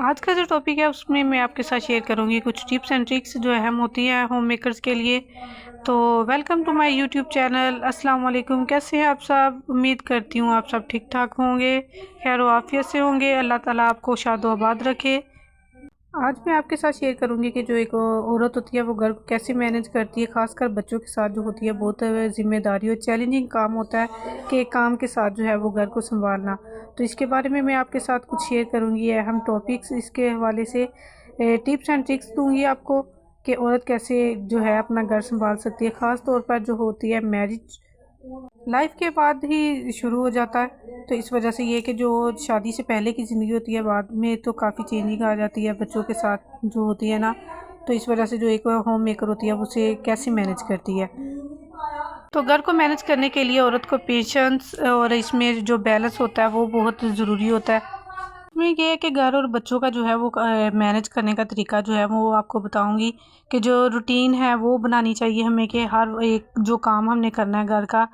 आज का जो टॉपिक है उसमें मैं आपके साथ शेयर करूंगी कुछ टिप्स एंड ट्रिक्स जो अहम होती हैं होम मेकर्स के लिए। तो welcome to my YouTube channel. अस्सलाम वालेकुम, कैसे हैं आप सब? उम्मीद करती हूँ आप सब ठीक ठाक होंगे, खैर आफियत से होंगे। अल्लाह ताला आपको शादो आबाद रखे। आज मैं आपके साथ शेयर करूंगी कि जो एक औरत होती है वो घर को कैसे मैनेज करती है, खासकर बच्चों के साथ जो होती है बहुत ज़िम्मेदारी और चैलेंजिंग काम होता है कि काम के साथ जो है वो घर को संभालना। तो इसके बारे में मैं आपके साथ कुछ शेयर करूंगी, अहम टॉपिक्स इसके हवाले से टिप्स एंड ट्रिक्स दूंगी आपको कि औरत कैसे जो है अपना घर संभाल सकती है, ख़ास तौर पर जो होती है मैरिज लाइफ के बाद ही शुरू हो जाता है। तो इस वजह से ये कि जो शादी से पहले की ज़िंदगी होती है बाद में तो काफ़ी चेंजिंग आ जाती है बच्चों के साथ जो होती है ना। तो इस वजह से जो एक होम मेकर होती है उसे कैसे मैनेज करती है। तो घर को मैनेज करने के लिए औरत को पेशेंस और इसमें जो बैलेंस होता है वो बहुत ज़रूरी होता है। इसमें ये है कि घर और बच्चों का जो है वो मैनेज करने का तरीका जो है वो आपको बताऊंगी कि जो रूटीन है वो बनानी चाहिए हमें कि हर एक जो काम हमने करना है घर का,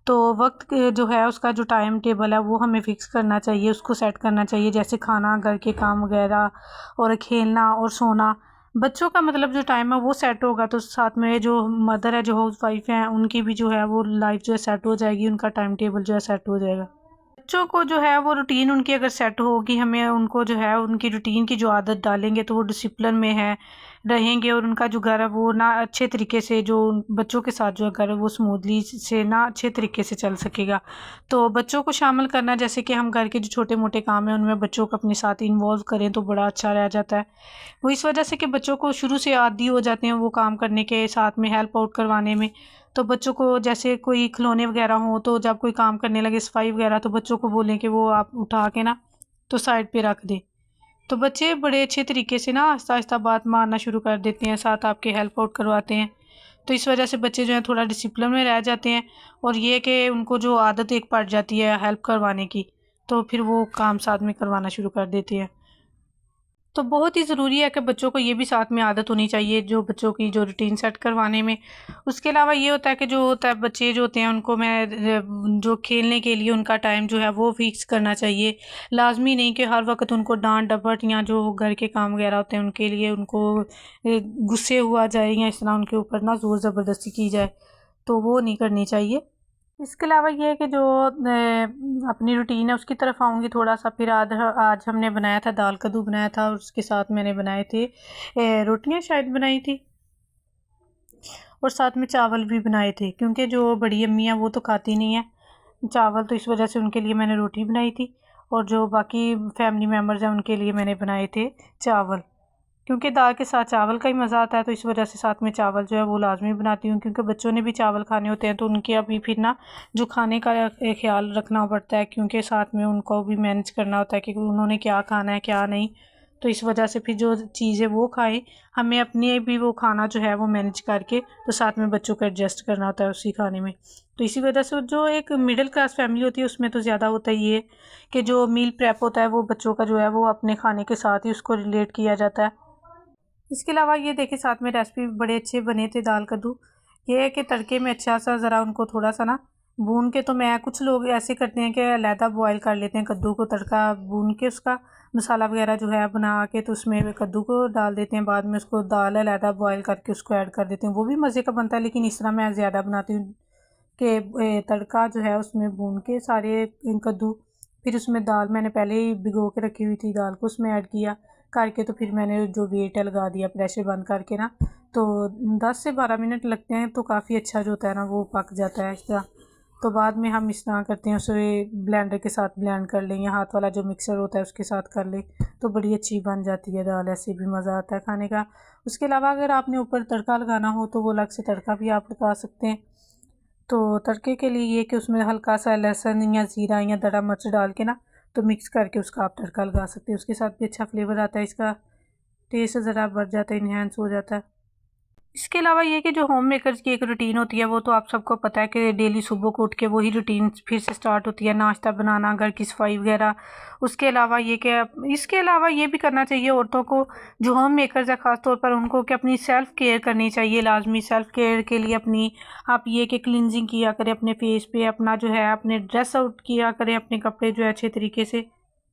तो वक्त जो है उसका जो टाइम टेबल है वो हमें फ़िक्स करना चाहिए, उसको सेट करना चाहिए। जैसे खाना, घर के काम वगैरह और खेलना और सोना। बच्चों का मतलब जो टाइम है वो सेट होगा तो साथ में जो मदर है, जो हाउस वाइफ हैं, उनकी भी जो है वो लाइफ जो है सेट हो जाएगी, उनका टाइम टेबल जो है सेट हो जाएगा। बच्चों को जो है वो रूटीन उनकी अगर सेट होगी, हमें उनको जो है उनकी रूटीन की जो आदत डालेंगे तो वो डिसिप्लिन में है रहेंगे और उनका जो घर है वो ना अच्छे तरीके से जो बच्चों के साथ जो घर है वो स्मूथली से ना अच्छे तरीके से चल सकेगा। तो बच्चों को शामिल करना, जैसे कि हम घर के जो छोटे मोटे काम हैं उनमें बच्चों को अपने साथ इन्वॉल्व करें तो बड़ा अच्छा रह जाता है। वो इस वजह से कि बच्चों को शुरू से आदी हो जाते हैं वो काम करने के, साथ में हेल्प आउट करवाने में। तो बच्चों को जैसे कोई खिलौने वगैरह हो तो जब कोई काम करने लगे, सफाई वगैरह, तो बच्चों को बोलें कि वो आप उठा के ना तो साइड पे रख दें। तो बच्चे बड़े अच्छे तरीके से ना आहिस्ता आहिस्ता बात मानना शुरू कर देते हैं, साथ आपके हेल्प आउट करवाते हैं। तो इस वजह से बच्चे जो हैं थोड़ा डिसिप्लिन में रह जाते हैं और ये कि उनको जो आदत एक पड़ जाती है हेल्प करवाने की, तो फिर वो काम साथ में करवाना शुरू कर देते हैं। तो बहुत ही ज़रूरी है कि बच्चों को ये भी साथ में आदत होनी चाहिए जो बच्चों की जो रूटीन सेट करवाने में। उसके अलावा ये होता है कि जो होता है बच्चे जो होते हैं उनको मैं जो खेलने के लिए उनका टाइम जो है वो फिक्स करना चाहिए। लाजमी नहीं कि हर वक्त उनको डांट डपट या जो घर के काम वगैरह होते हैं उनके लिए उनको गुस्से हुआ जाए या इस तरह उनके ऊपर ना ज़ोर ज़बरदस्ती की जाए, तो वो नहीं करनी चाहिए। इसके अलावा ये है कि जो अपनी रूटीन है उसकी तरफ आऊँगी थोड़ा सा। फिर आज हमने बनाया था दाल कद्दू बनाया था और उसके साथ मैंने बनाए थे रोटियां शायद बनाई थी और साथ में चावल भी बनाए थे, क्योंकि जो बड़ी अम्मी है वो तो खाती नहीं है चावल, तो इस वजह से उनके लिए मैंने रोटी बनाई थी और जो बाकी फैमिली मेम्बर्स हैं उनके लिए मैंने बनाए थे चावल। क्योंकि दाल के साथ चावल का ही मज़ा आता है तो इस वजह से साथ में चावल जो है वो लाजमी बनाती हूँ, क्योंकि बच्चों ने भी चावल खाने होते हैं तो उनके अभी फिर ना जो खाने का ख्याल रखना पड़ता है, क्योंकि साथ में उनको भी मैनेज करना होता है कि उन्होंने क्या खाना है क्या नहीं। तो इस वजह से फिर जो चीज़ें वो खाएं, हमें अपने भी वो खाना जो है वो मैनेज करके तो साथ में बच्चों को एडजस्ट करना होता है उसी खाने में। तो इसी वजह से जो एक मिडिल क्लास फैमिली होती है उसमें तो ज़्यादा होता ही है कि जो मील प्रेप होता है वो बच्चों का जो है वो अपने खाने के साथ ही उसको रिलेट किया जाता है। इसके अलावा ये देखिए साथ में रेसिपी बड़े अच्छे बने थे दाल कद्दू। ये है कि तड़के में अच्छा सा ज़रा उनको थोड़ा सा ना भून के, तो मैं कुछ लोग ऐसे करते हैं कि अलहदा बॉयल कर लेते हैं कद्दू को, तड़का भून के उसका मसाला वगैरह जो है बना के तो उसमें कद्दू को डाल देते हैं, बाद में उसको दाल अलहदा बॉयल करके उसको ऐड कर देते हैं, वो भी मज़े का बनता है। लेकिन इस तरह मैं ज़्यादा बनाती हूँ कि तड़का जो है उसमें भून के सारे कद्दू, फिर उसमें दाल मैंने पहले ही भिगो के रखी हुई थी दाल को उसमें ऐड किया करके, तो फिर मैंने जो वेट है लगा दिया प्रेशर बंद करके ना, तो 10 से 12 मिनट लगते हैं तो काफ़ी अच्छा जो होता है ना वो पक जाता है इस तरह। तो बाद में हम इस तरह करते हैं उसे ब्लेंडर के साथ ब्लेंड कर लें या हाथ वाला जो मिक्सर होता है उसके साथ कर लें तो बड़ी अच्छी बन जाती है दाल, ऐसे भी मज़ा आता है खाने का। उसके अलावा अगर आपने ऊपर तड़का लगाना हो तो वो अलग से तड़का भी आप लगा सकते हैं। तो तड़के के लिए ये कि उसमें हल्का सा लहसुन या ज़ीरा या दड़ा मिर्च डाल के ना तो मिक्स करके उसका आप तड़का लगा सकते हैं, उसके साथ भी अच्छा फ्लेवर आता है, इसका टेस्ट ज़रा बढ़ जाता है, इन्हेंस हो जाता है। इसके अलावा ये कि जो होम मेकर्स की एक रूटीन होती है वो तो आप सबको पता है कि डेली सुबह को उठ के वही रूटीन फिर से स्टार्ट होती है, नाश्ता बनाना, घर की सफाई वगैरह। उसके अलावा ये कि इसके अलावा ये भी करना चाहिए औरतों को, जो होम मेकर्स है ख़ास तौर पर उनको, कि अपनी सेल्फ़ केयर करनी चाहिए लाजमी। सेल्फ़ केयर के लिए अपनी आप ये कि क्लिनजिंग किया करें अपने फेस पे, अपना जो है अपने ड्रेस आउट किया करें अपने कपड़े जो है अच्छे तरीके से।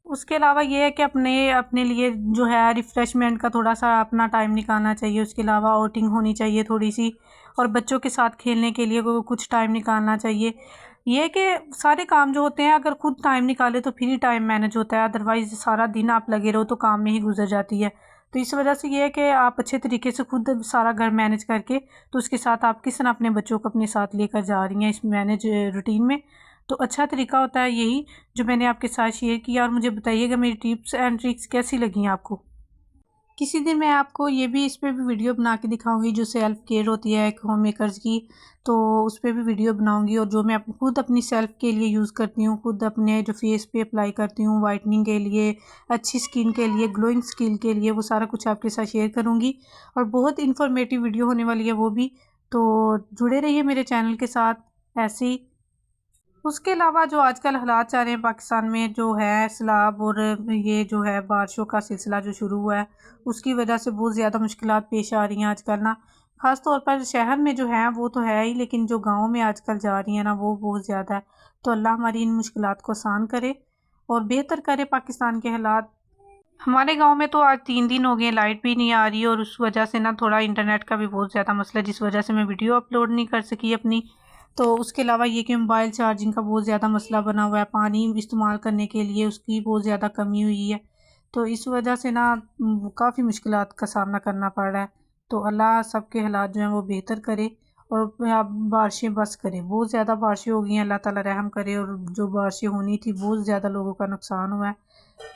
उसके अलावा ये है कि अपने अपने लिए जो है रिफ़्रेशमेंट का थोड़ा सा अपना टाइम निकालना चाहिए। उसके अलावा आउटिंग होनी चाहिए थोड़ी सी, और बच्चों के साथ खेलने के लिए कुछ टाइम निकालना चाहिए। ये है कि सारे काम जो होते हैं अगर खुद टाइम निकाले तो फिर ही टाइम मैनेज होता है, अदरवाइज़ सारा दिन आप लगे रहो तो काम में ही गुजर जाती है। तो इस वजह से ये है कि आप अच्छे तरीके से खुद सारा घर मैनेज करके, तो उसके साथ आप किस तरह अपने बच्चों को अपने साथ लेकर जा रही हैं इस मैनेज रूटीन में। तो अच्छा तरीका होता है यही जो मैंने आपके साथ शेयर किया, और मुझे बताइएगा मेरी टिप्स एंड ट्रिक्स कैसी लगी आपको। किसी दिन मैं आपको ये भी इस पे भी वीडियो बना के दिखाऊंगी जो सेल्फ केयर होती है एक होम मेकर्स की, तो उस पर भी वीडियो बनाऊंगी, और जो मैं खुद अपनी सेल्फ के लिए यूज़ करती हूँ, खुद अपने जो फेस पे अप्लाई करती हूँ वाइटनिंग के लिए, अच्छी स्किन के लिए, ग्लोइंग स्किन के लिए, वो सारा कुछ आपके साथ शेयर करूँगी। और बहुत इन्फॉर्मेटिव वीडियो होने वाली है वो भी, तो जुड़े रहिए मेरे चैनल के साथ ऐसे ही। उसके अलावा जो आजकल हालात चल रहे हैं पाकिस्तान में, जो है सैलाब और ये जो है बारिशों का सिलसिला जो शुरू हुआ है, उसकी वजह से बहुत ज़्यादा मुश्किलात पेश आ रही हैं आजकल ना। ख़ास तौर पर शहर में जो है वो तो है ही, लेकिन जो गाँव में आजकल जा रही हैं ना वो बहुत ज़्यादा है। तो अल्लाह हमारी इन मुश्किलात को आसान करे और बेहतर करे पाकिस्तान के हालात। हमारे गांव में तो आज 3 दिन हो गए लाइट भी नहीं आ रही, और उस वजह से ना थोड़ा इंटरनेट का भी बहुत ज़्यादा मसला है, जिस वजह से मैं वीडियो अपलोड नहीं कर सकी अपनी। तो उसके अलावा ये कि मोबाइल चार्जिंग का बहुत ज़्यादा मसला बना हुआ है, पानी इस्तेमाल करने के लिए उसकी बहुत ज़्यादा कमी हुई है। तो इस वजह से ना काफ़ी मुश्किलात का सामना करना पड़ रहा है। तो अल्लाह सबके हालात जो हैं वो बेहतर करे, और आप बारिशें बस करे। बहुत ज़्यादा बारिशें हो गई हैं, अल्लाह ताला रहम करे, और जो बारिशें होनी थी बहुत ज़्यादा लोगों का नुकसान हुआ है।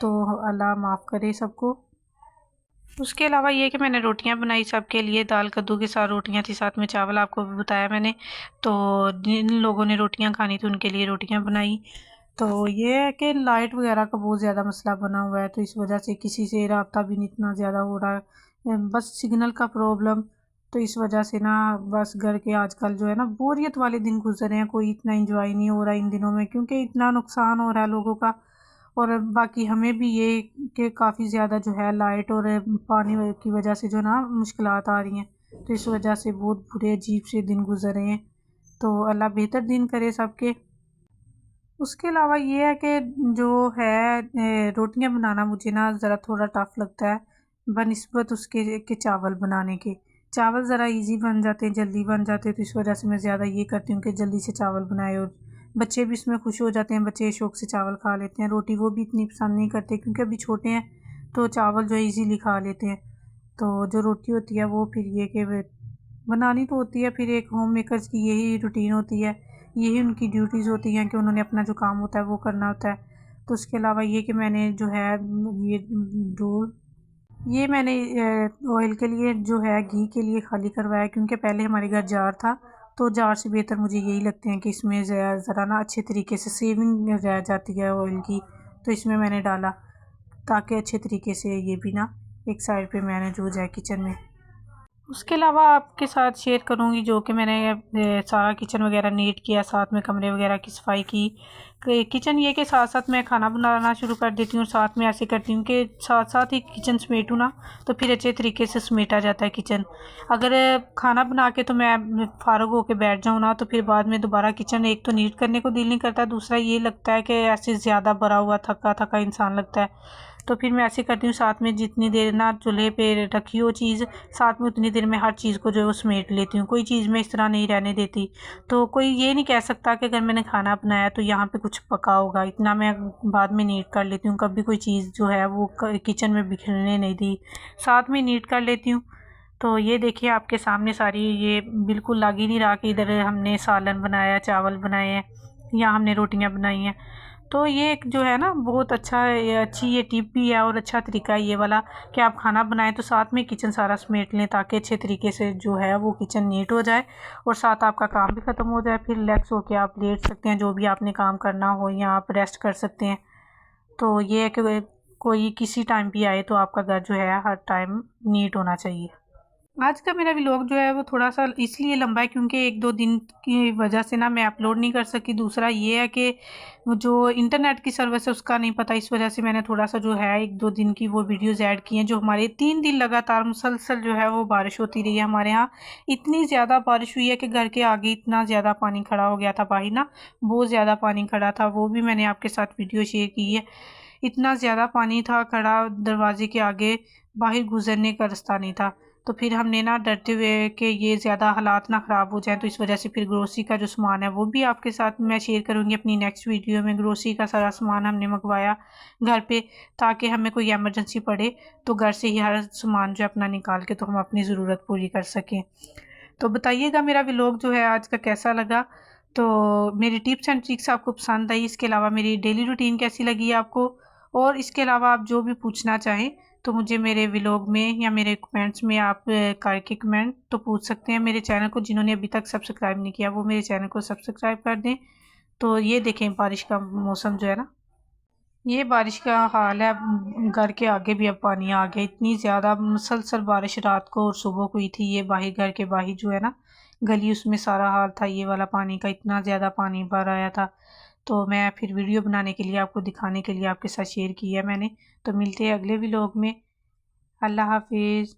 तो अल्लाह माफ़ करे सबको। उसके अलावा ये कि मैंने रोटियां बनाई सबके लिए, दाल कद्दू के साथ रोटियां थी, साथ में चावल आपको भी बताया मैंने। तो जिन लोगों ने रोटियां खानी थी उनके लिए रोटियां बनाई। तो ये है कि लाइट वगैरह का बहुत ज़्यादा मसला बना हुआ है, तो इस वजह से किसी से रब्ता भी नहीं इतना ज़्यादा हो रहा है, बस सिग्नल का प्रॉब्लम। तो इस वजह से ना बस घर के आजकल जो है ना बोरियत वाले दिन गुजर रहे हैं, कोई इतना इंजॉय नहीं हो रहा इन दिनों में, क्योंकि इतना नुकसान हो रहा है लोगों का। और बाकी हमें भी ये कि काफ़ी ज़्यादा जो है लाइट और पानी की वजह से जो ना मुश्किलात आ रही हैं, तो इस वजह से बहुत बुरे अजीब से दिन गुजर रहे हैं। तो अल्लाह बेहतर दिन करे सबके। उसके अलावा ये है कि जो है रोटियां बनाना मुझे ना ज़रा थोड़ा टफ़ लगता है बनिस्बत उसके के चावल बनाने के। चावल ज़रा इजी बन जाते हैं, जल्दी बन जाते हैं, तो इस वजह से मैं ज़्यादा ये करती हूँ कि जल्दी से चावल बनाए, और बच्चे भी इसमें खुश हो जाते हैं, बच्चे शौक़ से चावल खा लेते हैं। रोटी वो भी इतनी पसंद नहीं करते क्योंकि अभी छोटे हैं, तो चावल जो है ईज़िली खा लेते हैं। तो जो रोटी होती है वो फिर ये कि बनानी तो होती है, फिर एक होम मेकर्स की यही रूटीन होती है, यही उनकी ड्यूटीज़ होती हैं कि उन्होंने अपना जो काम होता है वो करना होता है। तो उसके अलावा ये कि मैंने जो है ये डो ये मैंने ऑयल के लिए जो है घी के लिए खाली करवाया, क्योंकि पहले हमारे घर जार था, तो जार से बेहतर मुझे यही लगते हैं कि इसमें ज़रा ना अच्छे तरीके से सेविंग रह जाती है ऑयल की। तो इसमें मैंने डाला ताकि अच्छे तरीके से ये भी ना एक साइड पे मैनेज हो जाए किचन में। उसके अलावा आपके साथ शेयर करूँगी जो कि मैंने सारा किचन वगैरह नीट किया, साथ में कमरे वगैरह की सफाई की। किचन ये कि साथ साथ मैं खाना बनाना शुरू कर देती हूँ, और साथ में ऐसे करती हूँ कि साथ साथ ही किचन समेटूँ ना, तो फिर अच्छे तरीके से समेटा जाता है किचन। अगर खाना बना के तो मैं फ़ारग होकर बैठ जाऊँ ना, तो फिर बाद में दोबारा किचन एक तो नीट करने को दिल नहीं करता, दूसरा ये लगता है कि ऐसे ज़्यादा भरा हुआ थका थका इंसान लगता है। तो फिर मैं ऐसे करती हूँ, साथ में जितनी देर ना चूल्हे पे रखी हो चीज़, साथ में उतनी देर में हर चीज़ को जो है वो समेट लेती हूँ, कोई चीज़ मैं इस तरह नहीं रहने देती। तो कोई ये नहीं कह सकता कि अगर मैंने खाना बनाया तो यहाँ पे कुछ पका होगा, इतना मैं बाद में नीट कर लेती हूँ। कभी कोई चीज़ जो है वो किचन में बिखरने नहीं दी, साथ में नीट कर लेती हूँ। तो ये देखिए आपके सामने सारी ये बिल्कुल लग ही नहीं रहा कि इधर हमने सालन बनाया, चावल बनाए हैं, या हमने रोटियां बनाई हैं। तो ये एक जो है ना बहुत अच्छा अच्छी ये टिप भी है, और अच्छा तरीका है ये वाला कि आप खाना बनाएं तो साथ में किचन सारा समेट लें, ताकि अच्छे तरीके से जो है वो किचन नीट हो जाए, और साथ आपका काम भी ख़त्म हो जाए। फिर रिलैक्स होकर आप लेट सकते हैं, जो भी आपने काम करना हो, या आप रेस्ट कर सकते हैं। तो ये है कि कोई किसी टाइम भी आए तो आपका घर जो है हर टाइम नीट होना चाहिए। आज का मेरा व्लॉग जो है वो थोड़ा सा इसलिए लंबा है क्योंकि 1-2 दिन की वजह से ना मैं अपलोड नहीं कर सकी। दूसरा ये है कि वो जो इंटरनेट की सर्विस है उसका नहीं पता, इस वजह से मैंने थोड़ा सा जो है 1-2 दिन की वो वीडियोज़ ऐड की हैं। जो हमारे 3 दिन लगातार मुसलसल जो है वो बारिश होती रही है हमारे यहाँ। इतनी ज़्यादा बारिश हुई है कि घर के आगे इतना ज़्यादा पानी खड़ा हो गया था, बाहर ना बहुत ज़्यादा पानी खड़ा था, वो भी मैंने आपके साथ वीडियो शेयर की है। इतना ज़्यादा पानी था, खड़ा दरवाजे के आगे बाहर गुजरने का रास्ता नहीं था। तो फिर हमने ना डरते हुए कि ये ज़्यादा हालात ना ख़राब हो जाएं, तो इस वजह से फिर ग्रोसरी का जो सामान है वो भी आपके साथ मैं शेयर करूँगी अपनी नेक्स्ट वीडियो में। ग्रोसरी का सारा सामान हमने मंगवाया घर पे, ताकि हमें कोई एमरजेंसी पड़े तो घर से ही हर सामान जो अपना निकाल के तो हम अपनी ज़रूरत पूरी कर सकें। तो बताइएगा मेरा व्लॉग जो है आज का कैसा लगा। तो मेरी टिप्स एंड ट्रिक्स आपको पसंद आई, इसके अलावा मेरी डेली रूटीन कैसी लगी आपको, और इसके अलावा आप जो भी पूछना चाहें तो मुझे मेरे व्लॉग में या मेरे कमेंट्स में आप करके कमेंट तो पूछ सकते हैं। मेरे चैनल को जिन्होंने अभी तक सब्सक्राइब नहीं किया वो मेरे चैनल को सब्सक्राइब कर दें। तो ये देखें बारिश का मौसम जो है ना, ये बारिश का हाल है। घर के आगे भी अब पानी आ गया, इतनी ज़्यादा मुसलसल बारिश रात को और सुबह को हुई थी। ये बाहर घर के बाहर जो है ना गली, उसमें सारा हाल था ये वाला पानी का, इतना ज़्यादा पानी भर आया था। तो मैं फिर वीडियो बनाने के लिए आपको दिखाने के लिए आपके साथ शेयर किया मैंने। तो मिलते हैं अगले व्लॉग में। अल्लाह हाफिज़।